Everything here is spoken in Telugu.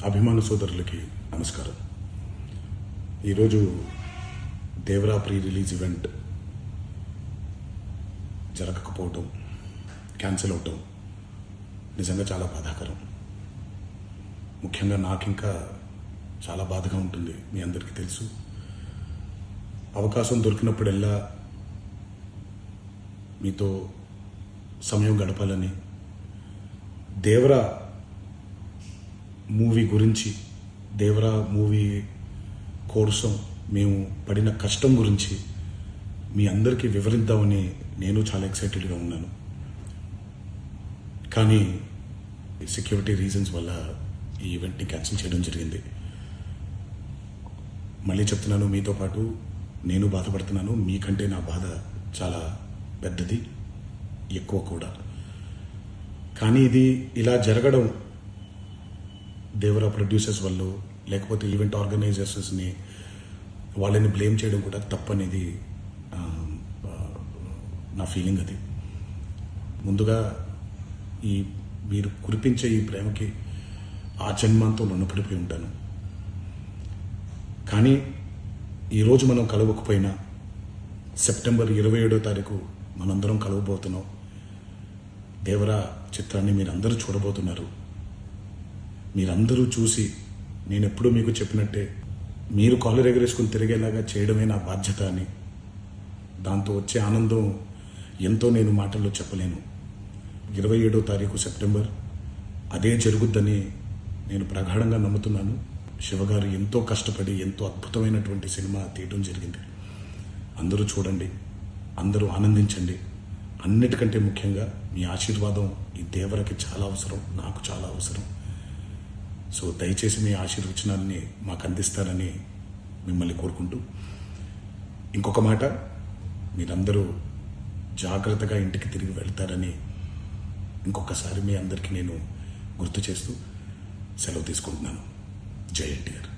అభిమాన సోదరులకి నమస్కారం. ఈరోజు దేవరా ప్రీ రిలీజ్ ఈవెంట్ జరగకపోవటం, క్యాన్సిల్ అవటం నిజంగా చాలా బాధాకరం. ముఖ్యంగా నాకు ఇంకా చాలా బాధగా ఉంటుంది. మీ అందరికీ తెలుసు, అవకాశం దొరికినప్పుడల్లా మీతో సమయం గడపాలని, దేవరా మూవీ గురించి, దేవరా మూవీ కోసం మేము పడిన కష్టం గురించి మీ అందరికీ వివరిద్దామని నేను చాలా ఎక్సైటెడ్గా ఉన్నాను. కానీ సెక్యూరిటీ రీజన్స్ వల్ల ఈ ఈవెంట్ని క్యాన్సిల్ చేయడం జరిగింది. మళ్ళీ చెప్తున్నాను, మీతో పాటు నేను బాధపడుతున్నాను. మీకంటే నా బాధ చాలా పెద్దది, ఎక్కువ కూడా. కానీ ఇది ఇలా జరగడం దేవరా ప్రొడ్యూసర్స్ వల్ల, లేకపోతే ఈవెంట్ ఆర్గనైజర్స్ని వాళ్ళని బ్లేమ్ చేయడం కూడా తప్పనేది నా ఫీలింగ్. అది ముందుగా మీరు కురిపించే ఈ ప్రేమకి ఆ జన్మంతో రుణపడిపోయి ఉంటాను. కానీ ఈరోజు మనం కలవకపోయినా సెప్టెంబర్ 27వ తారీఖు మనందరం కలవబోతున్నాం. దేవరా చిత్రాన్ని మీరందరూ చూడబోతున్నారు. మీరందరూ చూసి, నేను ఎప్పుడూ మీకు చెప్పినట్టే, మీరు కాలర్ ఎగరేసుకుని తిరిగేలాగా చేయడమే నా బాధ్యత అని, దాంతో వచ్చే ఆనందం ఎంతో నేను మాటల్లో చెప్పలేను. 27వ తారీఖు సెప్టెంబర్ అదే జరుగుద్దని నేను ప్రగాఢంగా నమ్ముతున్నాను. శివగారు ఎంతో కష్టపడి ఎంతో అద్భుతమైనటువంటి సినిమా తీయడం జరిగింది. అందరూ చూడండి, అందరూ ఆనందించండి. అన్నిటికంటే ముఖ్యంగా మీ ఆశీర్వాదం ఈ దేవరకి చాలా అవసరం, నాకు చాలా అవసరం. సో దయచేసి మీ ఆశీర్వచనాన్ని మాకు అందిస్తారని మిమ్మల్ని కోరుకుంటూ, ఇంకొక మాట, మీరందరూ జాగ్రత్తగా ఇంటికి తిరిగి వెళ్తారని ఇంకొకసారి మీ అందరికీ నేను గుర్తు చేస్తూ సెలవు తీసుకుంటున్నాను. జై ఎన్టీఆర్.